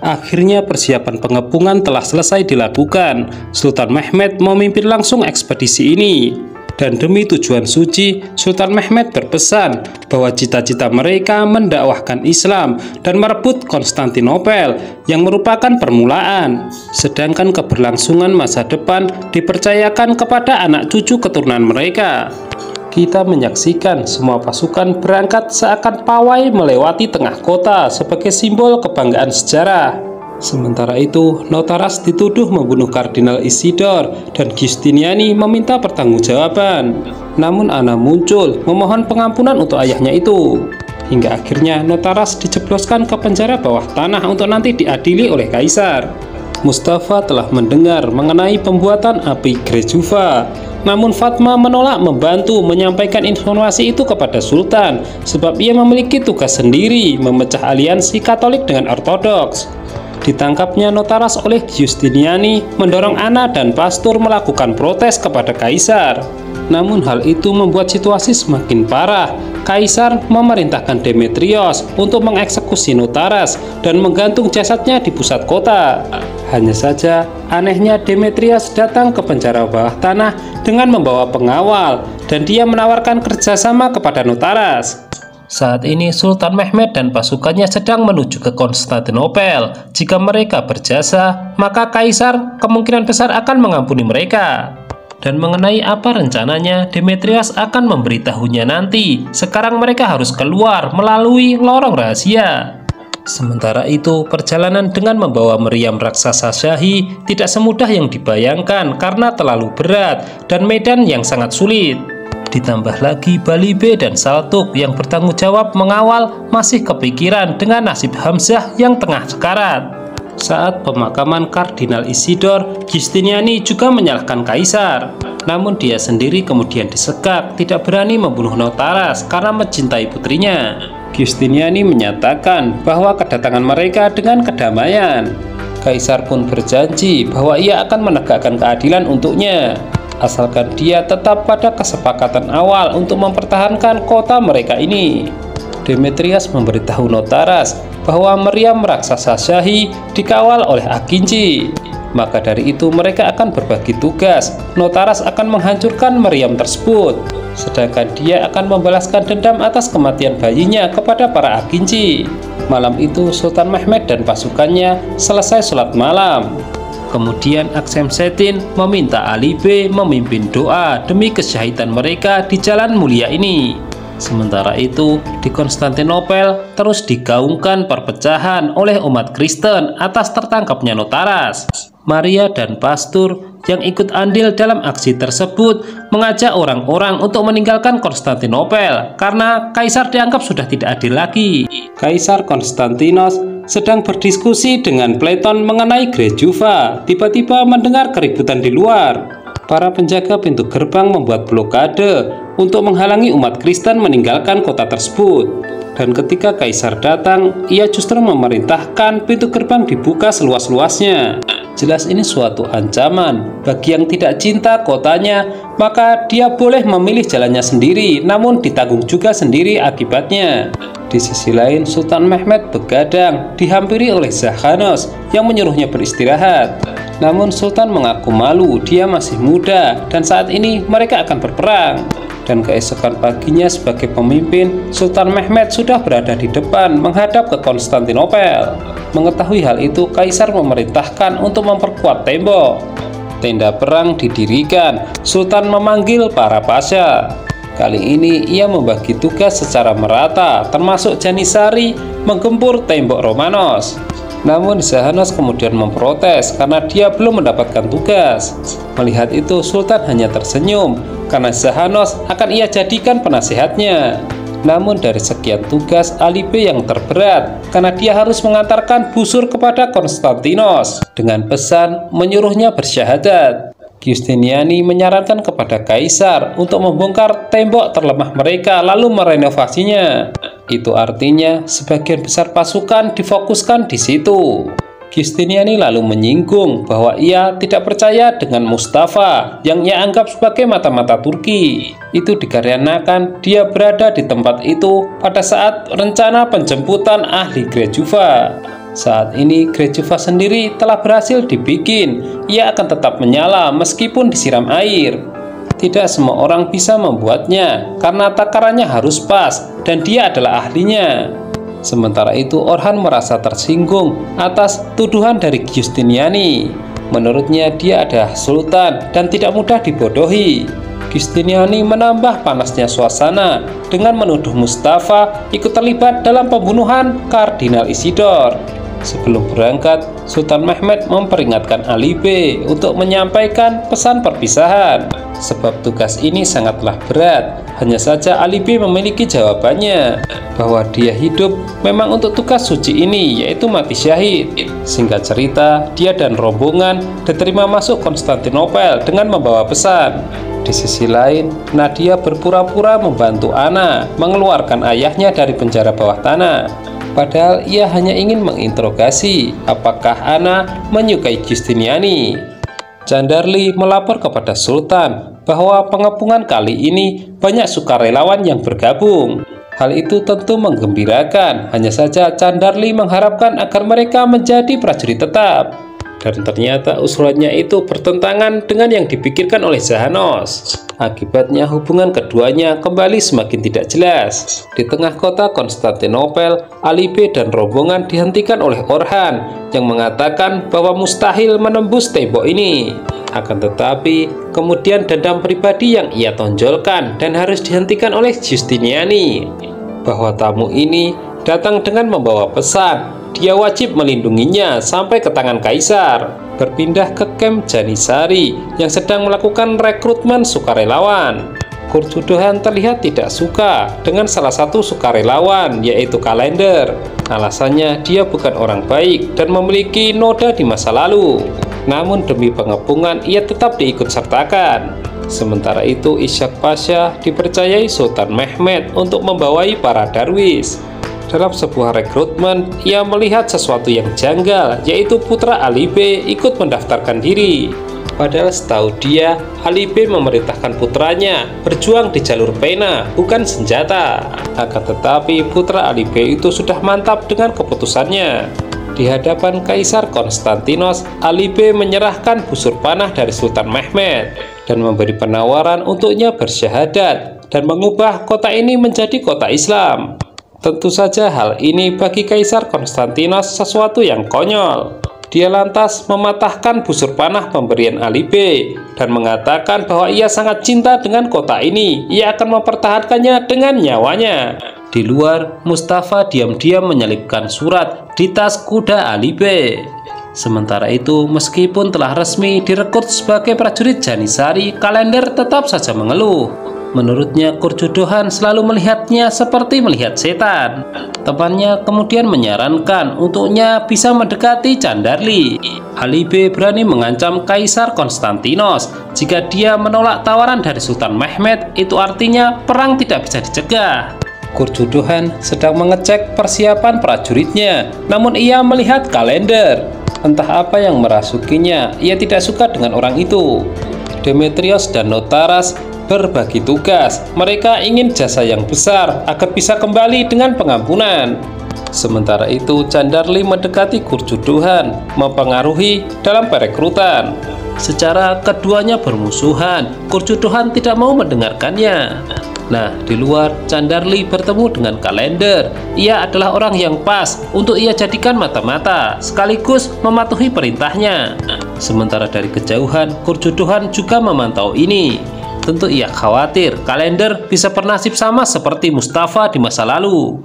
Akhirnya persiapan pengepungan telah selesai dilakukan. Sultan Mehmed memimpin langsung ekspedisi ini. Dan demi tujuan suci, Sultan Mehmed berpesan bahwa cita-cita mereka mendakwahkan Islam dan merebut Konstantinopel yang merupakan permulaan. Sedangkan keberlangsungan masa depan dipercayakan kepada anak cucu keturunan mereka. Kita menyaksikan semua pasukan berangkat seakan pawai melewati tengah kota sebagai simbol kebanggaan sejarah. Sementara itu, Notaras dituduh membunuh Kardinal Isidor dan Giustiniani meminta pertanggungjawaban. Namun Anna muncul memohon pengampunan untuk ayahnya itu. Hingga akhirnya Notaras dijebloskan ke penjara bawah tanah untuk nanti diadili oleh Kaisar. Mustafa telah mendengar mengenai pembuatan api Grejuva. Namun Fatma menolak membantu menyampaikan informasi itu kepada Sultan sebab ia memiliki tugas sendiri memecah aliansi Katolik dengan Ortodoks. Ditangkapnya Notaras oleh Giustiniani mendorong Anna dan Pastur melakukan protes kepada Kaisar. Namun hal itu membuat situasi semakin parah. Kaisar memerintahkan Demetrios untuk mengeksekusi Notaras dan menggantung jasadnya di pusat kota. Hanya saja, anehnya Demetrios datang ke penjara bawah tanah dengan membawa pengawal dan dia menawarkan kerjasama kepada Notaras. Saat ini Sultan Mehmed dan pasukannya sedang menuju ke Konstantinopel. Jika mereka berjasa, maka Kaisar kemungkinan besar akan mengampuni mereka. Dan mengenai apa rencananya, Demetrios akan memberitahunya nanti. Sekarang mereka harus keluar melalui lorong rahasia. Sementara itu, perjalanan dengan membawa meriam raksasa Shahi tidak semudah yang dibayangkan karena terlalu berat dan medan yang sangat sulit. Ditambah lagi Balibe dan Saltuk yang bertanggung jawab mengawal masih kepikiran dengan nasib Hamzah yang tengah sekarat. Saat pemakaman Kardinal Isidor, Giustiniani juga menyalahkan Kaisar. Namun dia sendiri kemudian disekap, tidak berani membunuh Notaras karena mencintai putrinya. Giustiniani menyatakan bahwa kedatangan mereka dengan kedamaian. Kaisar pun berjanji bahwa ia akan menegakkan keadilan untuknya, asalkan dia tetap pada kesepakatan awal untuk mempertahankan kota mereka ini. Demetrios memberitahu Notaras bahwa meriam raksasa Shahi dikawal oleh Akinci. Maka dari itu mereka akan berbagi tugas. Notaras akan menghancurkan meriam tersebut, sedangkan dia akan membalaskan dendam atas kematian bayinya kepada para Akinci. Malam itu Sultan Mehmed dan pasukannya selesai sholat malam. Kemudian Aksemseddin meminta Ali B memimpin doa demi kesyahidan mereka di jalan mulia ini. Sementara itu, di Konstantinopel terus digaungkan perpecahan oleh umat Kristen atas tertangkapnya Notaras. Maria dan Pastur yang ikut andil dalam aksi tersebut mengajak orang-orang untuk meninggalkan Konstantinopel karena Kaisar dianggap sudah tidak adil lagi. Kaisar Konstantinos sedang berdiskusi dengan Platon mengenai Grejuva, tiba-tiba mendengar keributan di luar. Para penjaga pintu gerbang membuat blokade untuk menghalangi umat Kristen meninggalkan kota tersebut. Dan ketika Kaisar datang, ia justru memerintahkan pintu gerbang dibuka seluas-luasnya. Jelas ini suatu ancaman bagi yang tidak cinta kotanya, maka dia boleh memilih jalannya sendiri, namun ditanggung juga sendiri akibatnya. Di sisi lain, Sultan Mehmed begadang, dihampiri oleh Zakhanos yang menyuruhnya beristirahat. Namun Sultan mengaku malu, dia masih muda dan saat ini mereka akan berperang. Dan keesokan paginya sebagai pemimpin, Sultan Mehmed sudah berada di depan menghadap ke Konstantinopel. Mengetahui hal itu, Kaisar memerintahkan untuk memperkuat tembok. Tenda perang didirikan, Sultan memanggil para pasha. Kali ini ia membagi tugas secara merata, termasuk Janisari menggempur tembok Romanos. Namun Zakhanos kemudian memprotes karena dia belum mendapatkan tugas. Melihat itu, Sultan hanya tersenyum karena Zakhanos akan ia jadikan penasehatnya. Namun dari sekian tugas, Ali B yang terberat karena dia harus mengantarkan busur kepada Konstantinos dengan pesan menyuruhnya bersyahadat. Giustiniani menyarankan kepada Kaisar untuk membongkar tembok terlemah mereka lalu merenovasinya. Itu artinya sebagian besar pasukan difokuskan di situ. Giustiniani lalu menyinggung bahwa ia tidak percaya dengan Mustafa yang ia anggap sebagai mata-mata Turki. Itu dikarenakan dia berada di tempat itu pada saat rencana penjemputan ahli Grejuva. Saat ini Grejuva sendiri telah berhasil dibikin. Ia akan tetap menyala meskipun disiram air. Tidak semua orang bisa membuatnya karena takarannya harus pas dan dia adalah ahlinya. Sementara itu Orhan merasa tersinggung atas tuduhan dari Giustiniani. Menurutnya dia adalah sultan dan tidak mudah dibodohi. Giustiniani menambah panasnya suasana dengan menuduh Mustafa ikut terlibat dalam pembunuhan Kardinal Isidor. Sebelum berangkat, Sultan Mehmed memperingatkan Ali B untuk menyampaikan pesan perpisahan. Sebab tugas ini sangatlah berat. Hanya saja Ali B memiliki jawabannya, bahwa dia hidup memang untuk tugas suci ini, yaitu mati syahid. Singkat cerita, dia dan rombongan diterima masuk Konstantinopel dengan membawa pesan. Di sisi lain, Nadia berpura-pura membantu Ana mengeluarkan ayahnya dari penjara bawah tanah. Padahal ia hanya ingin menginterogasi apakah Ana menyukai Giustiniani. Candarli melapor kepada Sultan bahwa pengepungan kali ini banyak sukarelawan yang bergabung. Hal itu tentu menggembirakan, hanya saja Candarli mengharapkan agar mereka menjadi prajurit tetap. Dan ternyata usulannya itu bertentangan dengan yang dipikirkan oleh Zahanos. Akibatnya hubungan keduanya kembali semakin tidak jelas. Di tengah kota Konstantinopel, Ali B dan rombongan dihentikan oleh Orhan yang mengatakan bahwa mustahil menembus tembok ini. Akan tetapi, kemudian dendam pribadi yang ia tonjolkan dan harus dihentikan oleh Giustiniani, bahwa tamu ini datang dengan membawa pesan. Dia wajib melindunginya sampai ke tangan kaisar. Berpindah ke kamp Janisari yang sedang melakukan rekrutmen sukarelawan. Kurjudohan terlihat tidak suka dengan salah satu sukarelawan, yaitu Kalender. Alasannya dia bukan orang baik dan memiliki noda di masa lalu. Namun demi pengepungan ia tetap diikut sertakan. Sementara itu Ishak Pasha dipercayai Sultan Mehmed untuk membawai para darwis. Dalam sebuah rekrutmen, ia melihat sesuatu yang janggal, yaitu putra Ali B ikut mendaftarkan diri. Padahal setahu dia, Ali B memerintahkan putranya berjuang di jalur pena, bukan senjata. Akan tetapi putra Ali B itu sudah mantap dengan keputusannya. Di hadapan Kaisar Konstantinos, Ali B menyerahkan busur panah dari Sultan Mehmed dan memberi penawaran untuknya bersyahadat dan mengubah kota ini menjadi kota Islam. Tentu saja hal ini bagi Kaisar Konstantinos sesuatu yang konyol. Dia lantas mematahkan busur panah pemberian Ali B dan mengatakan bahwa ia sangat cinta dengan kota ini. Ia akan mempertahankannya dengan nyawanya. Di luar, Mustafa diam-diam menyelipkan surat di tas kuda Ali B. Sementara itu, meskipun telah resmi direkrut sebagai prajurit Janisari, Kalender tetap saja mengeluh. Menurutnya, Kurjudohan selalu melihatnya seperti melihat setan. Temannya kemudian menyarankan untuknya bisa mendekati Candarli. Ali B berani mengancam Kaisar Konstantinos. Jika dia menolak tawaran dari Sultan Mehmed, itu artinya perang tidak bisa dicegah. Kurjudohan sedang mengecek persiapan prajuritnya, namun ia melihat Kalender. Entah apa yang merasukinya, ia tidak suka dengan orang itu. Demetrios dan Notaras berbagi tugas. Mereka ingin jasa yang besar agar bisa kembali dengan pengampunan. Sementara itu, Candarli mendekati Kurjudohan, mempengaruhi dalam perekrutan. Secara keduanya bermusuhan, Kurjudohan tidak mau mendengarkannya. Nah, di luar, Candarli bertemu dengan Kalender. Ia adalah orang yang pas untuk ia jadikan mata-mata, sekaligus mematuhi perintahnya. Sementara dari kejauhan, Kurjudohan juga memantau ini. Tentu ia khawatir Kalender bisa bernasib sama seperti Mustafa di masa lalu.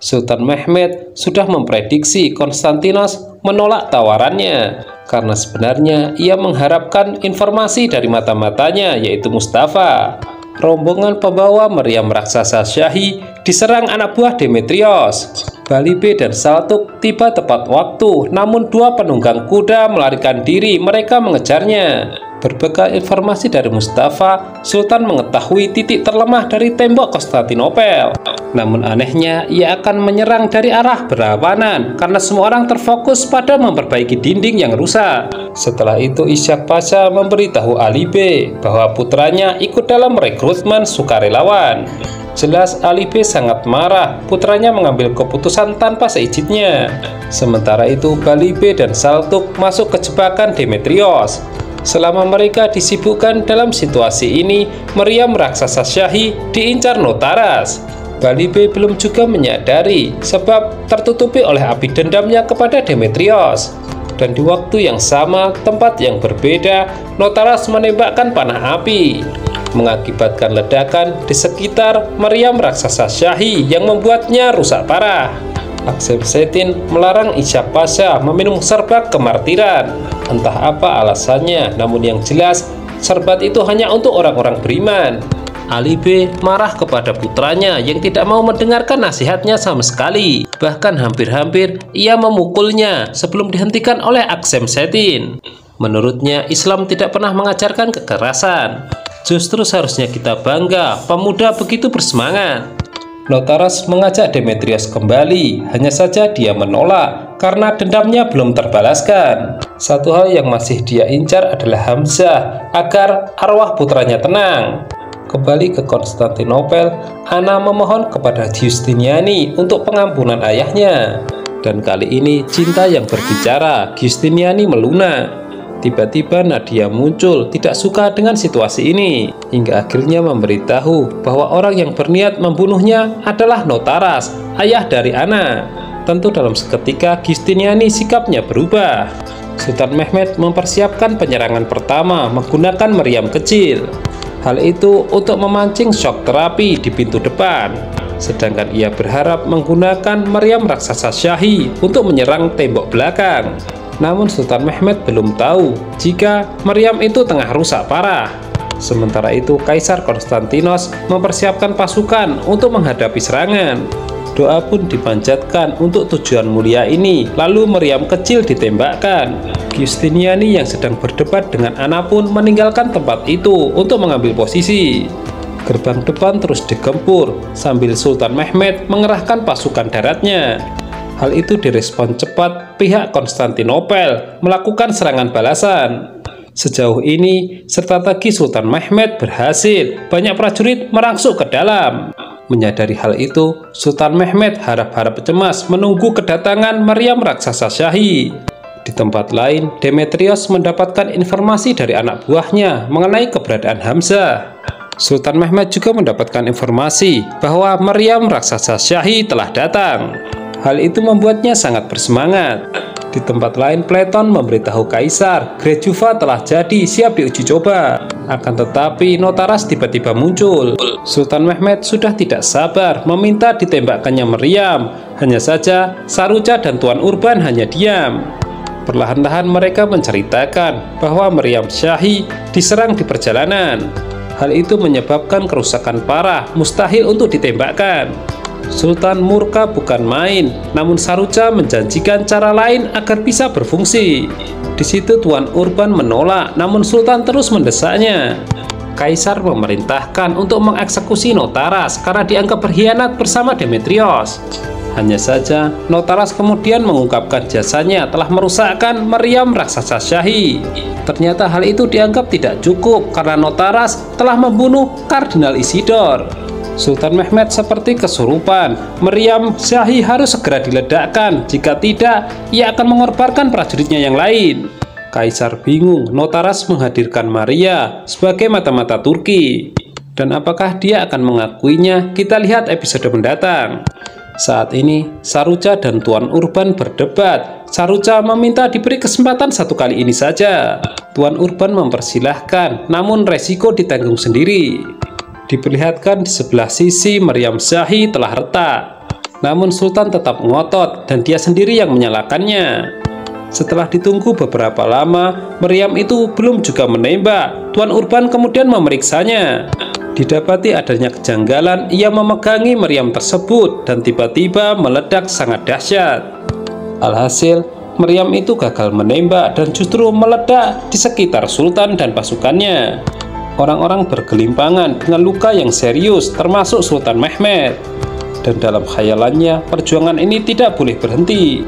Sultan Mehmed sudah memprediksi Konstantinos menolak tawarannya, karena sebenarnya ia mengharapkan informasi dari mata-matanya, yaitu Mustafa. Rombongan pembawa meriam raksasa Syahi diserang anak buah Demetrios. Bali B dan Saltuk tiba tepat waktu, namun dua penunggang kuda melarikan diri, mereka mengejarnya. Berbekal informasi dari Mustafa, Sultan mengetahui titik terlemah dari tembok Konstantinopel. Namun anehnya, ia akan menyerang dari arah berlawanan karena semua orang terfokus pada memperbaiki dinding yang rusak. Setelah itu Ishak Pasha memberitahu Ali B bahwa putranya ikut dalam rekrutmen sukarelawan. Jelas Ali B sangat marah putranya mengambil keputusan tanpa seizinnya. Sementara itu Bali B dan Saltuk masuk ke jebakan Demetrios. Selama mereka disibukkan dalam situasi ini, Maryam raksasa Syahi diincar Notaras. Bali B belum juga menyadari sebab tertutupi oleh api dendamnya kepada Demetrios. Dan di waktu yang sama, tempat yang berbeda, Notaras menembakkan panah api, mengakibatkan ledakan di sekitar Maryam raksasa Syahi yang membuatnya rusak parah. Aksemseddin melarang Ishak Pasha meminum serbat kemartiran. Entah apa alasannya, namun yang jelas serbat itu hanya untuk orang-orang beriman. Ali B marah kepada putranya yang tidak mau mendengarkan nasihatnya sama sekali. Bahkan hampir-hampir ia memukulnya sebelum dihentikan oleh Aksemseddin. Menurutnya Islam tidak pernah mengajarkan kekerasan. Justru seharusnya kita bangga pemuda begitu bersemangat. Notaras mengajak Demetrios kembali, hanya saja dia menolak karena dendamnya belum terbalaskan. Satu hal yang masih dia incar adalah Hamzah agar arwah putranya tenang. Kembali ke Konstantinopel, Anna memohon kepada Giustiniani untuk pengampunan ayahnya. Dan kali ini cinta yang berbicara, Giustiniani melunak. Tiba-tiba Nadia muncul, tidak suka dengan situasi ini, hingga akhirnya memberitahu bahwa orang yang berniat membunuhnya adalah Notaras, ayah dari Anna. Tentu dalam seketika Giustiniani sikapnya berubah. Sultan Mehmed mempersiapkan penyerangan pertama menggunakan meriam kecil. Hal itu untuk memancing shock terapi di pintu depan. Sedangkan ia berharap menggunakan meriam raksasa Syahi untuk menyerang tembok belakang. Namun Sultan Mehmed belum tahu jika meriam itu tengah rusak parah. Sementara itu Kaisar Konstantinos mempersiapkan pasukan untuk menghadapi serangan. Doa pun dipanjatkan untuk tujuan mulia ini, lalu meriam kecil ditembakkan. Giustiniani yang sedang berdebat dengan Anna pun meninggalkan tempat itu untuk mengambil posisi. Gerbang depan terus digempur sambil Sultan Mehmed mengerahkan pasukan daratnya. Hal itu direspon cepat pihak Konstantinopel melakukan serangan balasan. Sejauh ini, strategi Sultan Mehmed berhasil, banyak prajurit merangsuk ke dalam. Menyadari hal itu, Sultan Mehmed harap-harap cemas menunggu kedatangan meriam raksasa Syahi. Di tempat lain, Demetrios mendapatkan informasi dari anak buahnya mengenai keberadaan Hamzah. Sultan Mehmed juga mendapatkan informasi bahwa meriam raksasa Syahi telah datang. Hal itu membuatnya sangat bersemangat. Di tempat lain, Platon memberitahu Kaisar, Grejuva telah jadi siap diuji coba. Akan tetapi, Notaras tiba-tiba muncul. Sultan Mehmed sudah tidak sabar meminta ditembakkannya meriam. Hanya saja, Saruca dan Tuan Urban hanya diam. Perlahan-lahan mereka menceritakan bahwa meriam Syahi diserang di perjalanan. Hal itu menyebabkan kerusakan parah, mustahil untuk ditembakkan. Sultan murka bukan main, namun Saruca menjanjikan cara lain agar bisa berfungsi. Di situ Tuan Urban menolak, namun Sultan terus mendesaknya. Kaisar memerintahkan untuk mengeksekusi Notaras karena dianggap berkhianat bersama Demetrios. Hanya saja, Notaras kemudian mengungkapkan jasanya telah merusakkan meriam raksasa Syahi. Ternyata hal itu dianggap tidak cukup karena Notaras telah membunuh Kardinal Isidor. Sultan Mehmed seperti kesurupan. Meriam Syahi harus segera diledakkan, jika tidak, ia akan mengorbankan prajuritnya yang lain. Kaisar bingung, Notaras menghadirkan Maria sebagai mata-mata Turki. Dan apakah dia akan mengakuinya? Kita lihat episode mendatang. Saat ini, Saruca dan Tuan Urban berdebat. Saruca meminta diberi kesempatan satu kali ini saja. Tuan Urban mempersilahkan, namun resiko ditanggung sendiri. Diperlihatkan di sebelah sisi meriam Syahi telah retak. Namun Sultan tetap ngotot dan dia sendiri yang menyalakannya. Setelah ditunggu beberapa lama, meriam itu belum juga menembak. Tuan Urban kemudian memeriksanya. Didapati adanya kejanggalan, ia memegangi meriam tersebut dan tiba-tiba meledak sangat dahsyat. Alhasil, meriam itu gagal menembak dan justru meledak di sekitar Sultan dan pasukannya. Orang-orang bergelimpangan dengan luka yang serius, termasuk Sultan Mehmed. dan dalam khayalannya perjuangan ini tidak boleh berhenti.